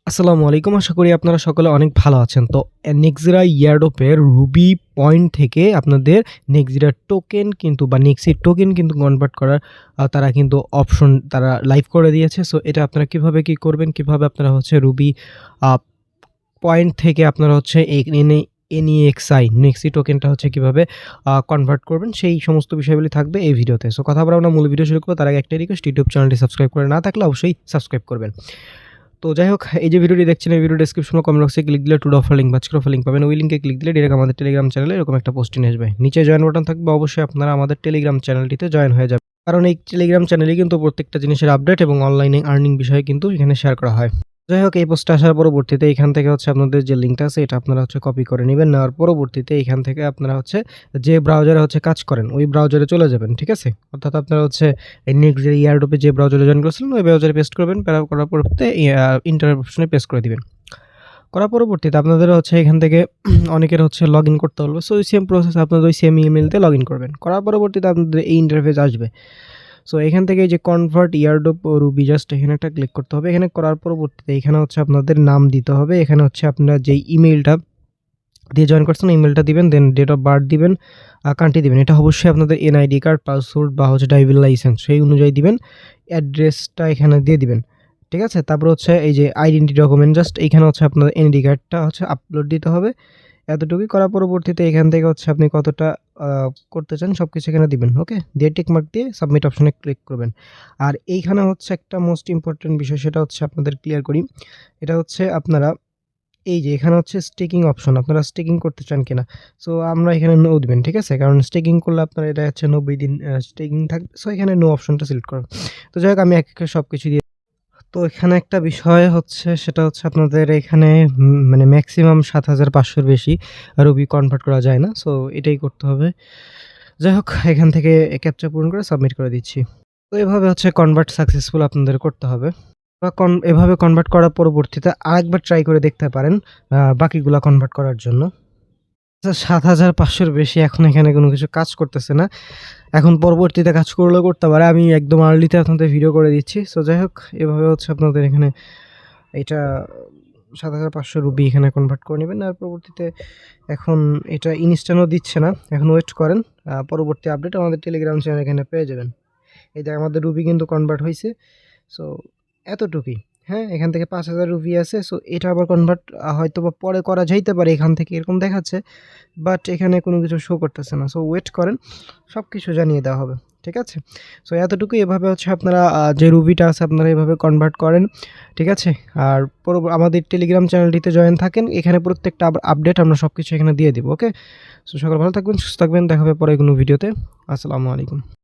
আসসালামু আলাইকুম। আশা করি আপনারা সকলে অনেক ভালো আছেন। তো নেক্সিরা ইয়ারড্রপের রুবি পয়েন্ট থেকে আপনাদের নেক্সিরা টোকেন কিন্তু বা নেক্সি টোকেন কিন্তু কনভার্ট করার তারা কিন্তু অপশন তারা লাইভ করে দিয়েছে। সো এটা আপনারা কিভাবে কি করবেন? কিভাবে আপনারা হচ্ছে রুবি আ পয়েন্ট থেকে আপনারা হচ্ছে NEXI নেক্সি টোকেনটা হচ্ছে কিভাবে কনভার্ট করবেন সেই সমস্ত বিষয়গুলি থাকবে এই ভিডিওতে। সো কথা বলার আমরা মূল ভিডিও শুরু করব। তার আগে একটাই রিকোয়েস্ট, ইউটিউব চ্যানেলটি সাবস্ক্রাইব করে না থাকলে অবশ্যই সাবস্ক্রাইব করবেন। তো যাই হোক, এই যে ভিডিওটি দেখছেন এই ভিডিও ডেসক্রিপশনে কমেন্ট বক্সে ক্লিক দিলে টুডে অফার লিঙ্ক বা আজকের অফার লিঙ্ক পাবেন। ওই লিঙ্কে ক্লিক দিলে ডিরেক্ট আমাদের টেলিগ্রাম চ্যানেলে এরকম একটা পোস্ট নিয়ে আসবে। নিচে জয়েন বাটন থাকবে, অবশ্যই আপনারা আমাদের টেলিগ্রাম চ্যানেলটিতে জয়েন হয়ে যাবেন। কারণ এই টেলিগ্রাম চ্যানেলে কিন্তু প্রত্যেকটা জিনিসের আপডেট এবং অনলাইনে আর্নিং বিষয়ে কিন্তু এখানে শেয়ার করা হয়। যাই হোক, এই পোস্টটা আসার পরবর্তীতে এখান থেকে হচ্ছে আপনাদের যে লিঙ্কটা আছে এটা আপনারা হচ্ছে কপি করে নেবেন। নেওয়ার পরবর্তীতে এখান থেকে আপনারা হচ্ছে যে ব্রাউজারে হচ্ছে কাজ করেন ওই ব্রাউজারে চলে যাবেন, ঠিক আছে? অর্থাৎ আপনারা হচ্ছে এই নেক্সট যে ইয়ারড্রপে যে ব্রাউজারে জয়েন করেছিলেন ওই ব্রাউজারে পেস্ট করবেন। করার পরবর্তীতে ইন্টার অপশনে পেস্ট করে দিবেন। করার পরবর্তীতে আপনাদের হচ্ছে এখান থেকে অনেকের হচ্ছে লগ ইন করতে হবে। সো ওই সেম প্রসেস আপনাদের ওই সেম ইমেলতে লগ ইন করবেন। করার পরবর্তীতে আপনাদের এই ইন্টারফেস আসবে। সো এখান থেকে যে কনভার্ট ইয়ারড্রপ রুবি জাস্ট এখানে একটা ক্লিক করতে হবে। এখানে করার পরবর্তীতে এখানে হচ্ছে আপনাদের নাম দিতে হবে। এখানে হচ্ছে আপনারা যেই ইমেইলটা দিয়ে জয়েন করছেন ইমেলটা দিবেন, দেন ডেট অফ বার্থ দিবেন, কান্ট্রি দিবেন। এটা অবশ্যই আপনাদের এনআইডি কার্ড, পাসপোর্ট বা হচ্ছে ড্রাইভিং লাইসেন্স সেই অনুযায়ী দিবেন। অ্যাড্রেসটা এখানে দিয়ে দিবেন, ঠিক আছে? তারপর হচ্ছে এই যে আইডেন্টি ডকুমেন্ট জাস্ট এইখানে হচ্ছে আপনার এনআইডি কার্ডটা হচ্ছে আপলোড দিতে হবে। এতটুকুই করার পরবর্তীতে এখান থেকে হচ্ছে আপনি কতটা করতে চান সব কিছু এখানে দিবেন। ওকে, দিয়ে টিক মার্ক দিয়ে সাবমিট অপশনে ক্লিক করবেন। আর এইখানে হচ্ছে একটা মোস্ট ইম্পর্টেন্ট বিষয়, সেটা হচ্ছে আপনাদের ক্লিয়ার করি। এটা হচ্ছে আপনারা এই যে এখানে হচ্ছে স্টেকিং অপশন, আপনারা স্টেকিং করতে চান কিনা? সো আমরা এখানে নো দিবেন, ঠিক আছে? কারণ স্টেকিং করলে আপনার এটা হচ্ছে 90 দিন স্টেকিং থাকবে। সো এখানে নো অপশনটা সিলেক্ট করুন। তো যাই হোক, আমি এক একে সবকিছু দিয়ে তো এখানে একটা বিষয় হচ্ছে, সেটা হচ্ছে আপনাদের এখানে মানে ম্যাক্সিমাম ৭৫০০ বেশি রুবি কনভার্ট করা যায় না। সো এটাই করতে হবে। যাই হোক, এখান থেকে ক্যাপচা পূরণ করে সাবমিট করে দিচ্ছি। তো এভাবে হচ্ছে কনভার্ট সাকসেসফুল আপনাদের করতে হবে। বা এভাবে কনভার্ট করার পরবর্তীতে আরেকবার ট্রাই করে দেখতে পারেন বাকিগুলা কনভার্ট করার জন্য। আচ্ছা, ৭৫০০ বেশি এখন এখানে কোনো কিছু কাজ করতেছে না। এখন পরবর্তীতে কাজ করলেও করতে পারে। আমি একদম আর্লিতে আপনাদের ভিডিও করে দিচ্ছি। সো যাই হোক, এভাবে হচ্ছে আপনাদের এখানে এটা ৭৫০০ রুপি এখানে কনভার্ট করে নেবেন। আর পরবর্তীতে এখন এটা ইনস্ট্যান্টও দিচ্ছে না। এখন ওয়েট করেন। পরবর্তী আপডেট আমাদের টেলিগ্রাম চ্যানেল এখানে পেয়ে যাবেন। এই যে আমাদের রুপি কিন্তু কনভার্ট হইছে। সো এতটুকুই। হ্যাঁ, এখান থেকে ৫,০০০ রুপি আছে। সো এটা আবার কনভার্ট হয়তোবা পরে করা যাইতে পারে এখান থেকে, এরকম দেখাচ্ছে। বাট এখানে কোনো কিছু শো করতেছে না। সো ওয়েট করেন, সব কিছু জানিয়ে দেওয়া হবে। ঠিক আছে? সো এতটুকুই। এভাবে হচ্ছে আপনারা যে রুবিটা আছে আপনারা এভাবে কনভার্ট করেন। ঠিক আছে? আর আমাদের টেলিগ্রাম চ্যানেলটিতে জয়েন থাকেন। এখানে প্রত্যেকটা আপডেট আমরা সবকিছু এখানে দিয়ে দিব। ওকে? সো সকলে ভালো থাকবেন, সুস্থ থাকবেন। দেখা হবে পরে কোনো ভিডিওতে। আসসালামু আলাইকুম।